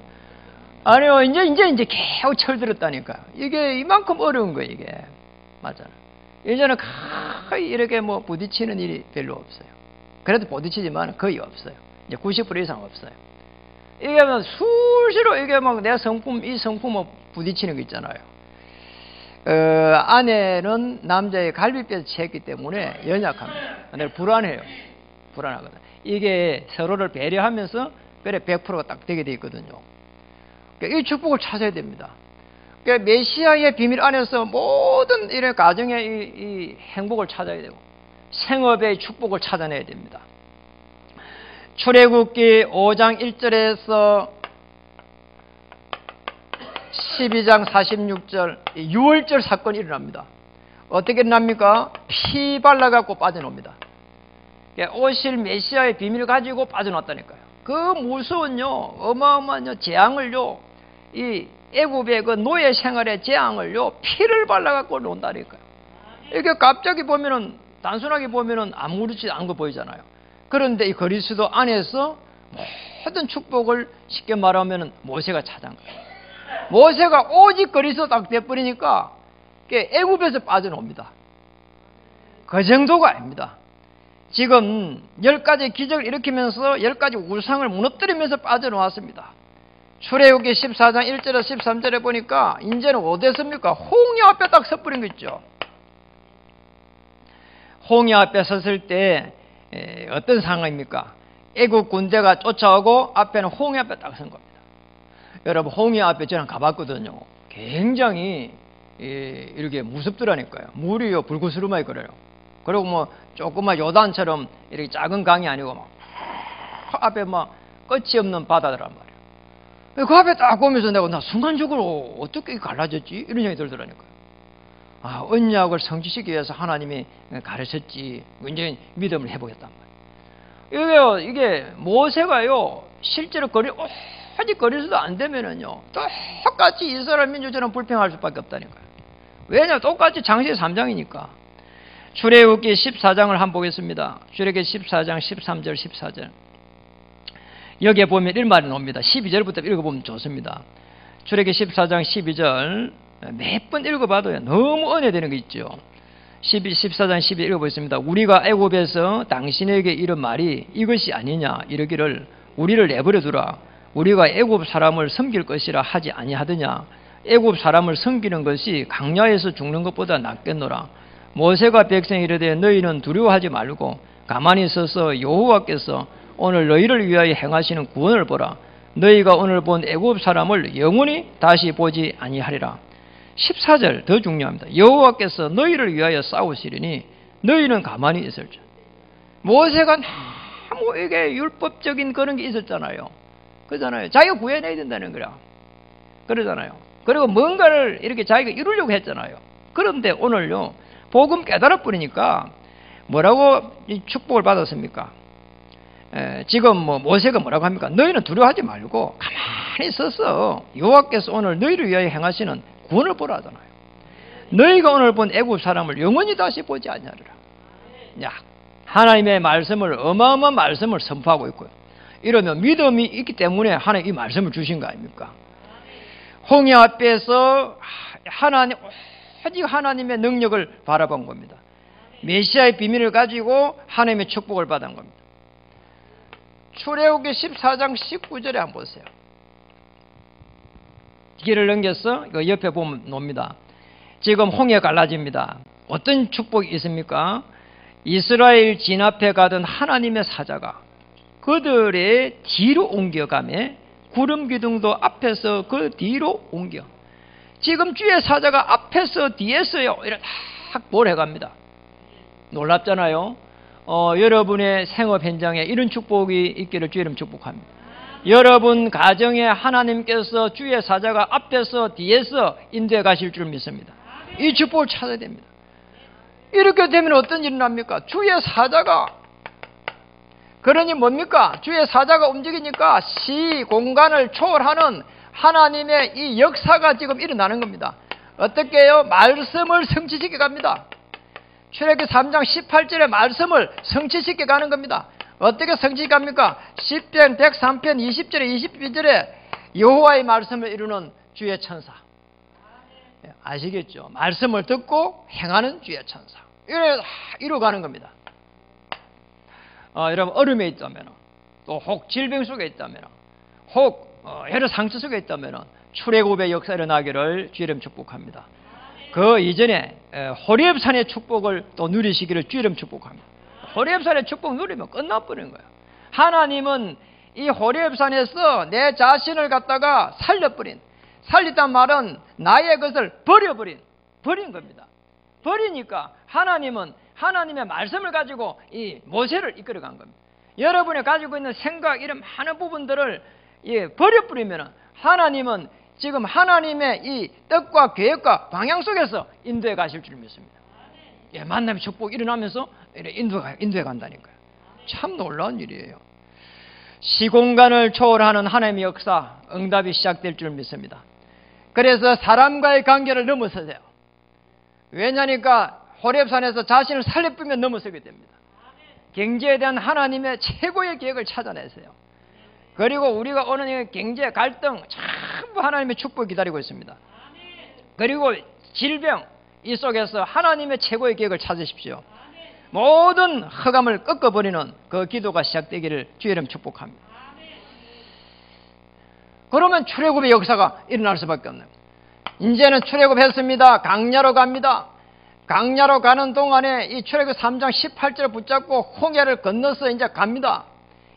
아니요, 이제 겨우 철들었다니까. 이게 이만큼 어려운 거예요, 이게. 맞아요. 이제는 거의 이렇게 뭐 부딪히는 일이 별로 없어요. 그래도 부딪히지만 거의 없어요. 이제 90% 이상 없어요. 이게 뭐 수시로 이게 막 내 성품, 이 성품 뭐 부딪히는 거 있잖아요. 아내는 남자의 갈비뼈에 채했기 때문에 연약합니다. 내가 불안해요. 불안하거든. 이게 서로를 배려하면서 그래 100%가 딱 되게 돼 있거든요. 그러니까 이 축복을 찾아야 됩니다. 그러니까 메시아의 비밀 안에서 모든 이런 가정의 이 행복을 찾아야 되고 생업의 축복을 찾아내야 됩니다. 출애굽기 5장 1절에서 12장 46절 유월절 사건이 일어납니다. 어떻게 일어납니까? 피 발라갖고 빠져나옵니다. 오실 메시아의 비밀을 가지고 빠져나왔다니까요. 그 무서운요, 어마어마한 재앙을요, 이 애굽의 그 노예 생활의 재앙을요, 피를 발라갖고 논다니까요. 이렇게 갑자기 보면은, 단순하게 보면은 아무렇지 않은 거 보이잖아요. 그런데 이 그리스도 안에서 모든 축복을 쉽게 말하면은 모세가 찾은 거예요. 모세가 오직 그리스도 딱 돼버리니까 애굽에서 빠져나옵니다. 그 정도가 아닙니다. 지금 10가지 기적을 일으키면서 10가지 우상을 무너뜨리면서 빠져나왔습니다. 출애굽기 14장 1절에서 13절에 보니까 이제는 어디였습니까? 홍해 앞에 딱 섰버린 거 있죠. 홍해 앞에 섰을 때 어떤 상황입니까? 애국 군대가 쫓아오고 앞에는 홍해 앞에 딱 선 겁니다. 여러분 홍해 앞에 저는 가봤거든요. 굉장히 이렇게 무섭더라니까요. 물이요 불구스름하게 끓어요. 그리고 뭐 조그만 요단처럼 이렇게 작은 강이 아니고 막 앞에 막 끝이 없는 바다더란 말이에요. 그 앞에 딱 보면서 나 순간적으로 어떻게 갈라졌지? 이런 생각이 들더라니까요. 아, 언약을 성취시키기 위해서 하나님이 가르쳤지. 굉장히 믿음을 해보겠단 말이에요. 이게 모세가요 실제로 아직 거리서도 안 되면은요 똑같이 이스라엘 민족처럼 불평할 수밖에 없다니까요. 왜냐? 똑같이 장세기 3장이니까. 출애굽기 14장을 한번 보겠습니다. 출애굽기 14장 13절 14절 여기에 보면 이런 말이 나옵니다. 12절부터 읽어보면 좋습니다. 출애굽기 14장 12절 몇 번 읽어봐도요 너무 은혜되는 거 있죠. 14장 12절 읽어보겠습니다. 우리가 애굽에서 당신에게 이런 말이 이것이 아니냐 이러기를 우리를 내버려 두라. 우리가 애굽 사람을 섬길 것이라 하지 아니하더냐. 애굽 사람을 섬기는 것이 강야에서 죽는 것보다 낫겠노라. 모세가 백성에 이르되 너희는 두려워하지 말고 가만히 서서 여호와께서 오늘 너희를 위하여 행하시는 구원을 보라. 너희가 오늘 본 애굽 사람을 영원히 다시 보지 아니하리라. 14절 더 중요합니다. 여호와께서 너희를 위하여 싸우시리니 너희는 가만히 있을지. 모세가 너무 이게 율법적인 그런 게 있었잖아요. 그러잖아요. 자기가 구해내야 된다는 거야. 그러잖아요. 그리고 뭔가를 이렇게 자기가 이루려고 했잖아요. 그런데 오늘요 복음 깨달아 버리니까 뭐라고 축복을 받았습니까? 지금 뭐 모세가 뭐라고 합니까? 너희는 두려워하지 말고 가만히 서서 여호와께서 오늘 너희를 위하여 행하시는 구원을 보라 하잖아요. 너희가 오늘 본 애굽 사람을 영원히 다시 보지 아니하리라. 야, 하나님의 말씀을 어마어마한 말씀을 선포하고 있고요. 이러면 믿음이 있기 때문에 하나님 이 말씀을 주신 거 아닙니까? 홍해 앞에서 오직 하나님의 능력을 바라본 겁니다. 메시아의 비밀을 가지고 하나님의 축복을 받은 겁니다. 출애굽기 14장 19절에 한번 보세요. 길을 넘겨서 그 옆에 보면 놉니다. 지금 홍해 갈라집니다. 어떤 축복이 있습니까? 이스라엘 진압해 가던 하나님의 사자가 그들의 뒤로 옮겨가매 구름 기둥도 앞에서 그 뒤로 옮겨. 지금 주의 사자가 앞에서 뒤에서요 이렇게 딱 몰해갑니다. 놀랍잖아요. 여러분의 생업 현장에 이런 축복이 있기를 주의 이름 축복합니다. 여러분 가정에 하나님께서 주의 사자가 앞에서 뒤에서 인도해 가실 줄 믿습니다. 이 축복을 찾아야 됩니다. 이렇게 되면 어떤 일이 납니까? 주의 사자가 그러니 뭡니까? 주의 사자가 움직이니까 시 공간을 초월하는 하나님의 이 역사가 지금 일어나는 겁니다. 어떻게 해요? 말씀을 성취시켜 갑니다. 출애굽기 3장 18절의 말씀을 성취시켜 가는 겁니다. 어떻게 성취시켜 갑니까? 10편, 103편, 20절에 22절에 여호와의 말씀을 이루는 주의 천사. 아시겠죠? 말씀을 듣고 행하는 주의 천사. 이뤄가는 겁니다. 여러분, 어려움에 있다면, 또 혹 질병 속에 있다면, 혹 여러 상처 속에 있다면 출애굽의 역사 일어나기를 주의 이름 축복합니다. 그 이전에 호렙산의 축복을 또 누리시기를 주의 이름 축복합니다. 호렙산의 축복 누리면 끝나버리는 거예요. 하나님은 이 호렙산에서 내 자신을 갖다가 살렸단 말은 나의 것을 버린 겁니다. 버리니까 하나님은 하나님의 말씀을 가지고 이 모세를 이끌어간 겁니다. 여러분이 가지고 있는 생각 이런 많은 부분들을 버려버리면 하나님은 지금 하나님의 이 뜻과 계획과 방향 속에서 인도해 가실 줄 믿습니다. 만남의 축복이 일어나면서 인도해 간다니까요. 참 놀라운 일이에요. 시공간을 초월하는 하나님의 역사, 응답이 시작될 줄 믿습니다. 그래서 사람과의 관계를 넘어서세요. 왜냐니까 호렙산에서 자신을 살려보면 넘어서게 됩니다. 경제에 대한 하나님의 최고의 계획을 찾아내세요. 그리고 우리가 오는 경제 갈등 전부 하나님의 축복을 기다리고 있습니다. 그리고 질병 이 속에서 하나님의 최고의 계획을 찾으십시오. 모든 흑암을 꺾어버리는 그 기도가 시작되기를 주의 이름 축복합니다. 그러면 출애굽의 역사가 일어날 수밖에 없는 거예요. 이제는 출애굽했습니다. 강야로 갑니다. 강야로 가는 동안에 이 출애굽 3장 18절을 붙잡고 홍해를 건너서 이제 갑니다.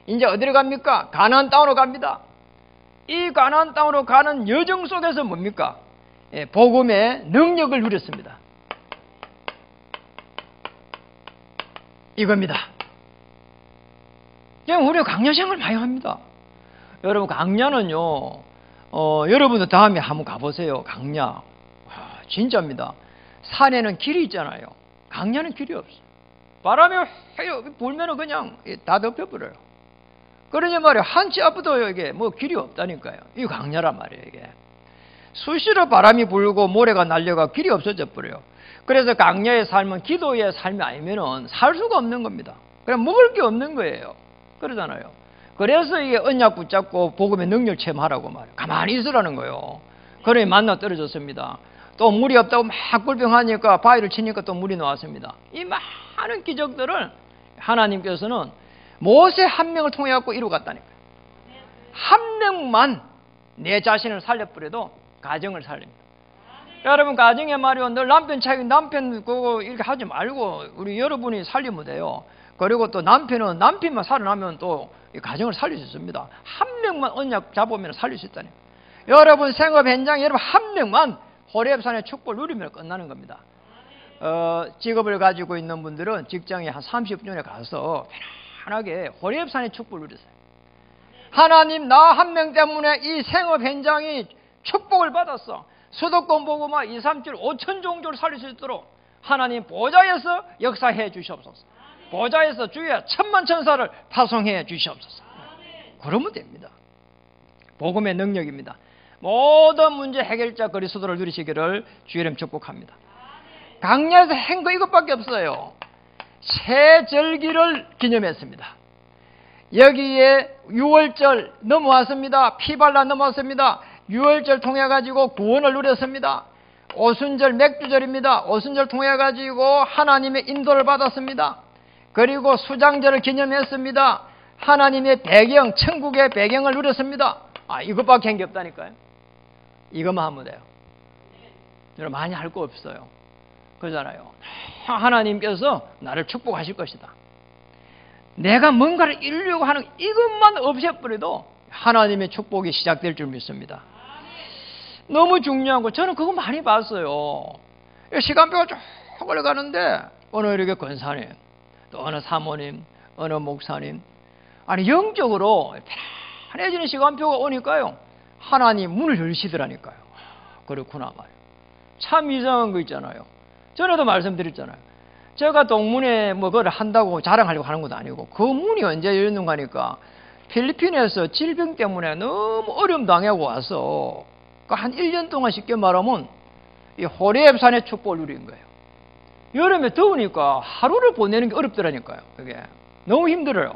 이제 어디로 갑니까? 가나안 땅으로 갑니다. 이 가나안 땅으로 가는 여정 속에서 뭡니까? 복음의 능력을 누렸습니다. 이겁니다. 우리가 강야 생활 많이 합니다. 여러분, 강야는요, 여러분도 다음에 한번 가보세요. 강야. 진짜입니다. 산에는 길이 있잖아요. 강야는 길이 없어요. 바람이 불면은 그냥 다 덮여버려요. 그러니 말이에요. 한치 앞부터 이게 뭐 길이 없다니까요. 이 강야란 말이에요, 이게. 수시로 바람이 불고 모래가 날려가 길이 없어져 버려요. 그래서 강야의 삶은 기도의 삶이 아니면은 살 수가 없는 겁니다. 그냥 먹을 게 없는 거예요. 그러잖아요. 그래서 이게 언약 붙잡고 복음의 능력 체험하라고 말이에요. 가만히 있으라는 거예요. 그러니 만나 떨어졌습니다. 또 물이 없다고 막 꿀병하니까 바위를 치니까 또 물이 나왔습니다. 이 많은 기적들을 하나님께서는 모세 한 명을 통해 갖고 이루어갔다니까요. 한 명만 내 자신을 살려버려도 가정을 살립니다. 여러분, 가정에 말이요, 늘 남편 그거 이렇게 하지 말고 우리 여러분이 살리면 돼요. 그리고 또 남편만 살아나면 또 가정을 살릴 수 있습니다. 한 명만 언약 잡으면 살릴 수 있다니. 여러분 생업 현장에 여러분 한 명만 호렙산의 축복을 누리면 끝나는 겁니다. 직업을 가지고 있는 분들은 직장에 한 30년에 가서 편안하게 호렙산의 축복을 누리세요. 하나님, 나 한 명 때문에 이 생업 현장이 축복을 받았어. 수도권 보고 막 2, 3주 5천 종족을 살릴 수 있도록 하나님 보좌에서 역사해 주시옵소서. 보좌에서 주의 천만천사를 파송해 주시옵소서. 그러면 됩니다. 복음의 능력입니다. 모든 문제 해결자 그리스도를 누리시기를 주의 이름 축복합니다. 강야에서 한 거 이것밖에 없어요. 새 절기를 기념했습니다. 여기에 6월절 넘어왔습니다. 피발라 넘어왔습니다. 6월절 통해 가지고 구원을 누렸습니다. 오순절 맥주절입니다. 오순절 통해 가지고 하나님의 인도를 받았습니다. 그리고 수장절을 기념했습니다. 하나님의 배경, 천국의 배경을 누렸습니다. 이것밖에 한 게 없다니까요. 이것만 하면 돼요. 여러분, 많이 할 거 없어요. 그러잖아요. 하나님께서 나를 축복하실 것이다. 내가 뭔가를 이루려고 하는 이것만 없애버려도 하나님의 축복이 시작될 줄 믿습니다. 너무 중요한 거, 저는 그거 많이 봤어요. 시간표가 쭉 걸려가는데 어느 이렇게 권사님, 또 어느 사모님, 어느 목사님, 영적으로 편해지는 시간표가 오니까요, 하나님 문을 열시더라니까요. 그렇구나 말이에요. 참 이상한 거 있잖아요. 전에도 말씀드렸잖아요. 제가 동문회 그걸 한다고 자랑하려고 하는 것도 아니고, 그 문이 언제 열렸는가 하니까 필리핀에서 질병 때문에 너무 어려움 당하고 와서 한 1년 동안 쉽게 말하면 이 호렙산의 축복을 누린 거예요. 여름에 더우니까 하루를 보내는 게 어렵더라니까요. 그게 너무 힘들어요.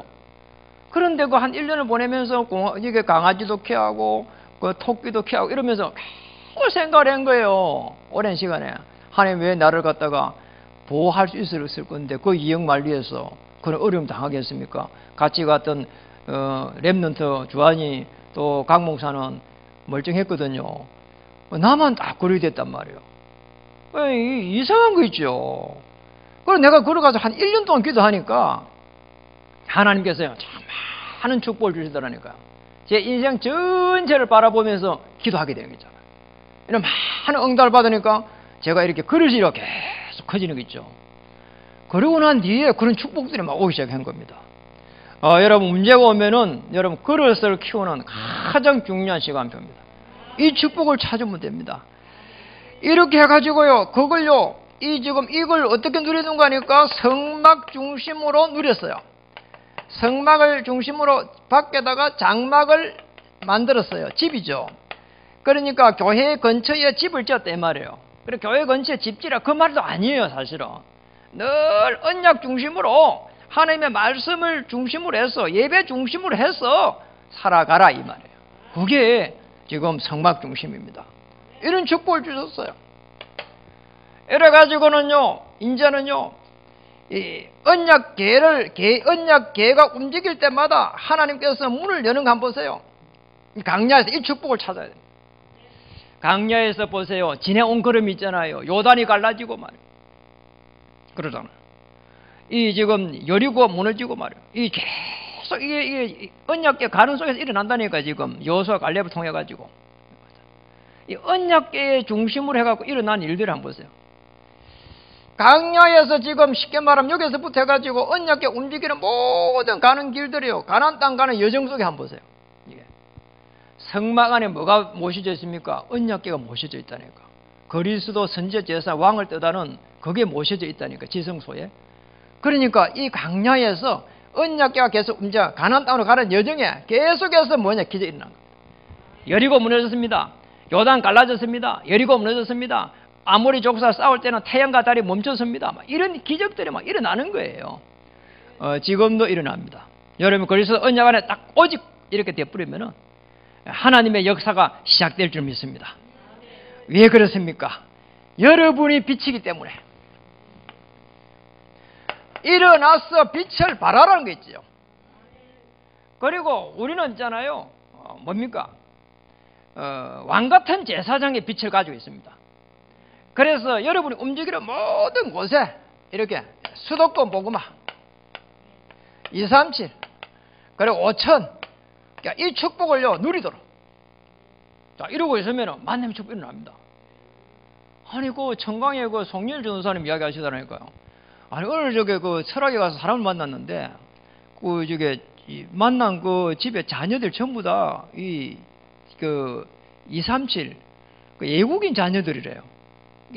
그런데 그 한 1년을 보내면서 이게 강아지도 키우고 그 토끼도 키우고 이러면서 자꾸 생각을 한 거예요. 오랜 시간에. 하나님 왜 나를 갖다가 보호할 수 있을 건데 그 이역만리해서 그런 어려움 당하겠습니까? 같이 갔던 랩런트 주한이 또 강 목사는 멀쩡했거든요. 나만 딱 그리 됐단 말이에요. 이상한 거 있죠. 그래서 내가 걸어가서 한 1년 동안 기도하니까 하나님께서 참 많은 축복을 주시더라니까요. 제 인생 전체를 바라보면서 기도하게 되는 거잖아요. 이런 많은 응답을 받으니까 제가 이렇게 그릇이 이렇게 계속 커지는 거 있죠. 그러고 난 뒤에 그런 축복들이 막 오기 시작한 겁니다. 여러분 문제가 오면은 여러분 그릇을 키우는 가장 중요한 시간표입니다. 이 축복을 찾으면 됩니다. 이렇게 해가지고요, 그걸요, 지금 이걸 어떻게 누리는 거니까 성막 중심으로 누렸어요. 성막을 중심으로 밖에다가 장막을 만들었어요. 집이죠. 그러니까 교회 근처에 집을 지었다 이 말이에요. 그리고 교회 근처에 집 지라 그 말도 아니에요, 사실은. 늘 언약 중심으로 하나님의 말씀을 중심으로 해서 예배 중심으로 해서 살아가라 이 말이에요. 그게 지금 성막 중심입니다. 이런 축복을 주셨어요. 이래가지고는요, 이제는요, 이 언약궤가 움직일 때마다 하나님께서 문을 여는 거 한번 보세요. 강야에서 이 축복을 찾아야 돼요. 강야에서 보세요. 지내온 걸음이 있잖아요. 요단이 갈라지고 말이에요. 그러잖아요. 이 지금 여리고가 무너지고 말이에요. 이 계속 이게 언약궤 가는 속에서 일어난다니까 지금 여호수아 갈렙을 통해 가지고 이 언약궤의 중심으로 해갖고 일어난 일들을 한번 보세요. 강야에서 지금 쉽게 말하면 여기서부터 해가지고 언약궤 움직이는 모든 가는 길들이요. 가나안 땅 가는 여정 속에 한번 보세요. 이게 성막 안에 뭐가 모셔져 있습니까? 언약궤가 모셔져 있다니까. 그리스도 선지자 제사 왕을 떠다는 그게 모셔져 있다니까. 지성소에. 그러니까 이 강야에서 언약궤가 계속 움직여 가나안 땅으로 가는 여정에 계속해서 기적이 일어난 겁니다. 여리고 무너졌습니다. 요단 갈라졌습니다. 여리고 무너졌습니다. 아모리 족사 싸울 때는 태양과 달이 멈췄습니다. 이런 기적들이 막 일어나는 거예요. 지금도 일어납니다. 여러분 그리스도 언약 안에 딱 오직 이렇게 되어버리면은 하나님의 역사가 시작될 줄 믿습니다. 왜 그렇습니까? 여러분이 빛이기 때문에. 일어나서 빛을 발하라는 게 있죠. 그리고 우리는 있잖아요. 뭡니까? 왕같은 제사장의 빛을 가지고 있습니다. 그래서 여러분이 움직이는 모든 곳에 이렇게 수도권 보고마 237 그리고 5000 이 축복을요 누리도록 자 이러고 있으면 만남의 축복 일어납니다. 아니 그 청강에 그 송일 전도사님 이야기 하시더라니까요. 아니 오늘 저게 그 철학에 가서 사람을 만났는데 그 저게 만난 그 집에 자녀들 전부 다 그 237 그 외국인 자녀들이래요.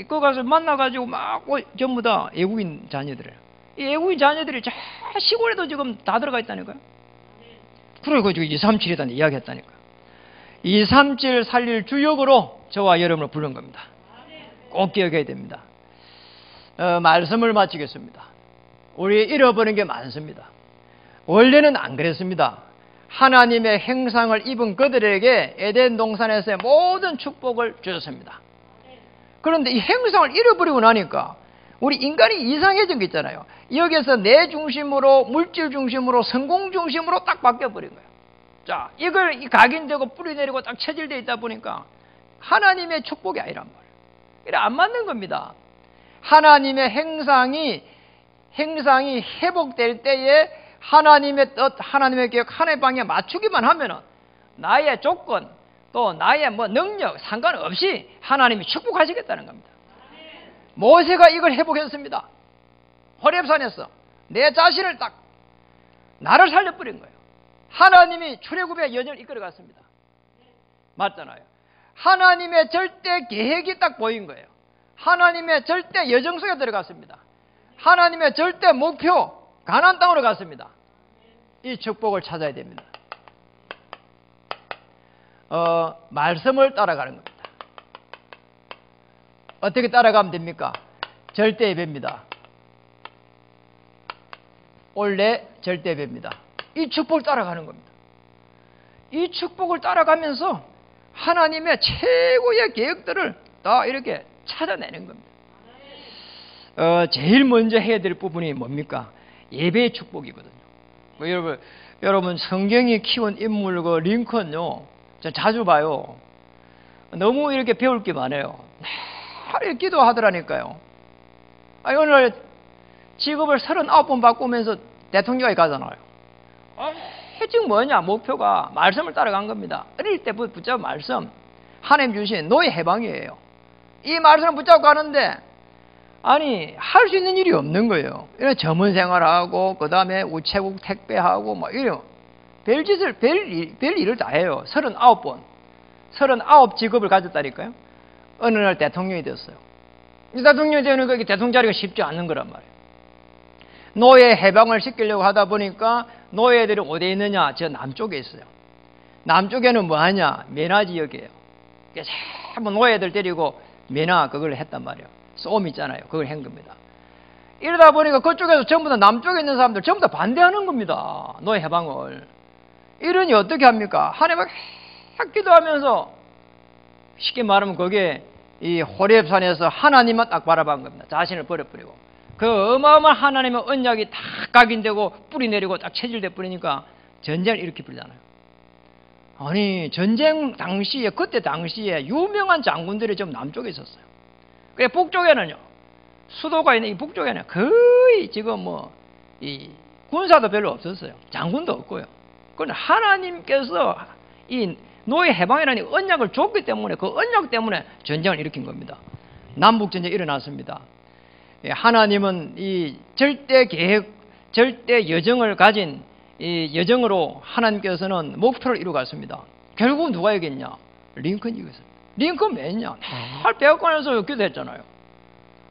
그 가서 만나가지고 막 전부 다 외국인 자녀들이에요. 이 외국인 자녀들이 저 시골에도 지금 다 들어가 있다니까요. 그래가지고 237이다 이야기했다니까요. 237 살릴 주역으로 저와 여러분을 부른 겁니다. 꼭 기억해야 됩니다. 말씀을 마치겠습니다. 우리 잃어버린 게 많습니다. 원래는 안 그랬습니다. 하나님의 행상을 입은 그들에게 에덴 동산에서의 모든 축복을 주셨습니다. 그런데 이 행상을 잃어버리고 나니까 우리 인간이 이상해진 게 있잖아요. 여기서 내 중심으로 물질 중심으로 성공 중심으로 딱 바뀌어버린 거예요. 자, 이걸 각인되고 뿌리내리고 딱 체질되어 있다 보니까 하나님의 축복이 아니란 말이에요. 이래 안 맞는 겁니다. 하나님의 행상이 회복될 때에 하나님의 뜻, 하나님의 계획, 하나님의 방향에 맞추기만 하면은 나의 조건 또 나의 능력 상관없이 하나님이 축복하시겠다는 겁니다. 모세가 이걸 회복했습니다. 호렙산에서 내 자신을 딱 나를 살려버린 거예요. 하나님이 출애굽의 여정을 이끌어갔습니다. 맞잖아요. 하나님의 절대 계획이 딱 보인 거예요. 하나님의 절대 여정 속에 들어갔습니다. 하나님의 절대 목표 가나안 땅으로 갔습니다. 이 축복을 찾아야 됩니다. 말씀을 따라가는 겁니다. 어떻게 따라가면 됩니까? 절대 예배입니다. 원래 절대 예배입니다. 이 축복을 따라가는 겁니다. 이 축복을 따라가면서 하나님의 최고의 계획들을 다 이렇게 찾아내는 겁니다. 제일 먼저 해야 될 부분이 뭡니까? 예배의 축복이거든요. 여러분 성경이 키운 인물 그 링컨요, 저 자주 봐요. 너무 이렇게 배울 게 많아요. 하루에 기도하더라니까요. 오늘 직업을 39번 바꾸면서 대통령까지 가잖아요. 지금 뭐냐? 목표가 말씀을 따라간 겁니다. 어릴 때부터 붙잡은 말씀, 하나님 주신 노예 해방이에요. 이 말씀을 붙잡고 가는데 아니 할 수 있는 일이 없는 거예요. 이런 전문 생활하고 그 다음에 우체국 택배하고 뭐 이런 별짓을 별 일을 다 해요. 39번 39 직업을 가졌다니까요. 어느 날 대통령이 됐어요. 이 대통령이 되는 거 대통령 자리가 쉽지 않는 거란 말이에요. 노예 해방을 시키려고 하다 보니까 노예들이 어디에 있느냐? 저 남쪽에 있어요. 남쪽에는 뭐 하냐? 메나 지역이에요. 그래서 한번 노예들 데리고 메나 그걸 했단 말이에요. 쏨 있잖아요. 그걸 한 겁니다. 이러다 보니까 그쪽에서 전부 다 남쪽에 있는 사람들 전부 다 반대하는 겁니다. 노예 해방을. 이러니 어떻게 합니까? 하나님 막 기도하면서 쉽게 말하면 그게 이 호렙산에서 하나님만 딱 바라본 겁니다. 자신을 버려버리고. 그 어마어마한 하나님의 언약이 다 각인되고 뿌리 내리고 딱 체질돼 버리니까 전쟁을 일으켜 버리잖아요. 아니 전쟁 당시에 그때 당시에 유명한 장군들이 좀 남쪽에 있었어요. 그래 북쪽에는요, 수도가 있는 이 북쪽에는 거의 지금 뭐 이 군사도 별로 없었어요. 장군도 없고요. 그건 하나님께서 이 노예 해방이라는 언약을 줬기 때문에 그 언약 때문에 전쟁을 일으킨 겁니다. 남북 전쟁이 일어났습니다. 하나님은 이 절대 계획, 절대 여정을 가진 이 여정으로 하나님께서는 목표를 이루갔습니다. 결국 누가 이겼냐? 링컨이 이겼습니다. 링컨 왜냐? 날 백악관에서 기도했잖아요.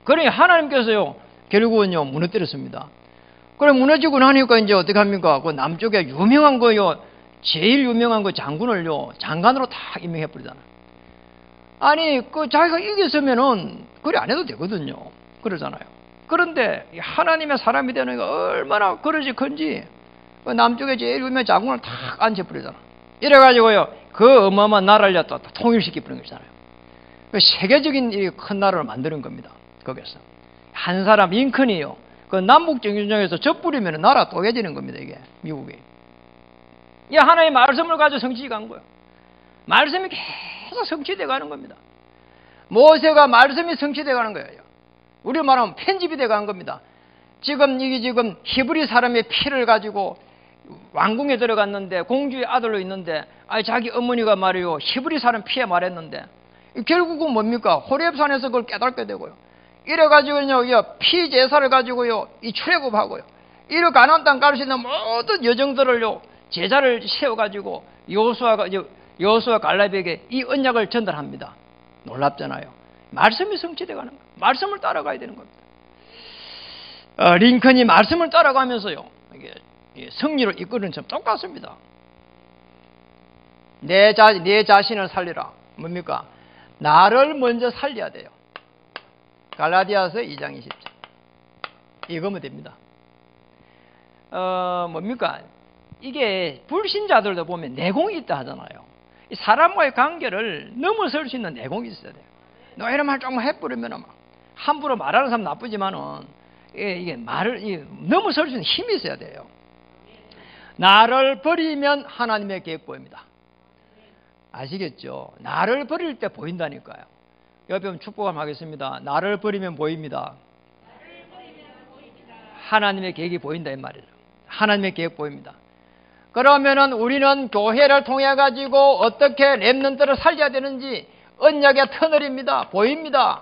그러니 하나님께서요, 결국은요, 무너뜨렸습니다. 그래, 무너지고 나니까 이제 어떻게 합니까? 그 남쪽에 유명한 거요, 제일 유명한 그 장군을요, 장관으로 다 임명해버리잖아요. 아니, 그 자기가 이겼으면은, 그래 안 해도 되거든요. 그러잖아요. 그런데 하나님의 사람이 되는 게 얼마나 그릇이 큰지, 그 남쪽에 제일 유명한 장군을 다 앉혀버리잖아요. 이래가지고요, 그 어마어마한 나라를 또 통일시켜버리는 거잖아요. 그 세계적인 이 큰 나라를 만드는 겁니다. 거기서. 한 사람, 링컨이요. 그 남북 정전장에서 젖뿌리면 나라 또 깨지는 겁니다, 이게. 미국이. 이 하나님의 말씀을 가지고 성취가 간 거예요. 말씀이 계속 성취되어 가는 겁니다. 모세가 말씀이 성취되어 가는 거예요. 우리로 말하면 편집이 되어 간 겁니다. 이게 지금 히브리 사람의 피를 가지고 왕궁에 들어갔는데 공주의 아들로 있는데 자기 어머니가 말이요 히브리 사람 피에 말했는데 결국은 뭡니까? 호렙산에서 그걸 깨닫게 되고요. 이래가지고요 피 제사를 가지고요 이 출애굽하고요 이렇게 가나안 땅 갈 수 있는 모든 여정들을요 제자를 세워가지고 여호수아 갈렙에게 이 언약을 전달합니다. 놀랍잖아요. 말씀이 성취되어가는 거예요. 말씀을 따라가야 되는 겁니다. 링컨이 말씀을 따라가면서요 이게 승리를 이끄는 점 똑같습니다. 내 자신을 살리라. 뭡니까? 나를 먼저 살려야 돼요. 갈라디아서 2장 20절. 이거면 됩니다. 뭡니까? 이게 불신자들도 보면 내공이 있다 하잖아요. 이 사람과의 관계를 넘어설 수 있는 내공이 있어야 돼요. 너 이런 말 조금 해버리면 함부로 말하는 사람 나쁘지만은 이게 말을 넘어설 수 있는 힘이 있어야 돼요. 나를 버리면 하나님의 계획 보입니다. 아시겠죠? 나를 버릴 때 보인다니까요. 옆에 보면 축복 한번 하겠습니다. 나를 버리면 보입니다. 하나님의 계획이 보인다 이 말이죠. 하나님의 계획 보입니다. 그러면은 우리는 교회를 통해 가지고 어떻게 렘넌트를 살려야 되는지 언약의 터널입니다. 보입니다.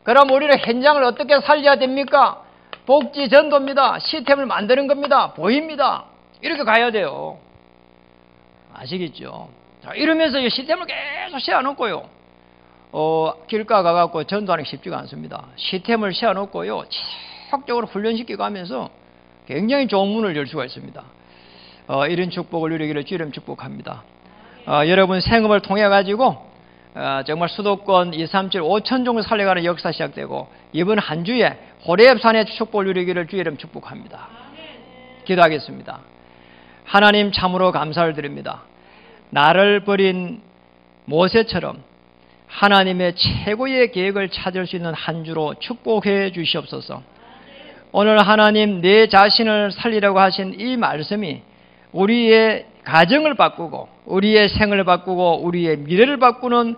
그럼 우리는 현장을 어떻게 살려야 됩니까? 복지 전도입니다. 시스템을 만드는 겁니다. 보입니다. 이렇게 가야 돼요. 아시겠죠? 자, 이러면서 이 시스템을 계속 세워놓고요. 길가 가갖고 전도하는 게 쉽지가 않습니다. 시스템을 세워놓고요. 지속적으로 훈련시키고 하면서 굉장히 좋은 문을 열 수가 있습니다. 이런 축복을 누리기를 주님 축복합니다. 여러분 생업을 통해 가지고 정말 수도권 2, 3, 7, 5천 종을 살려가는 역사 시작되고 이번 한 주에 호렙산의 축복을 누리기를 주님 축복합니다. 기도하겠습니다. 하나님 참으로 감사를 드립니다. 나를 버린 모세처럼 하나님의 최고의 계획을 찾을 수 있는 한 주로 축복해 주시옵소서. 오늘 하나님 내 자신을 살리라고 하신 이 말씀이 우리의 가정을 바꾸고 우리의 생을 바꾸고 우리의 미래를 바꾸는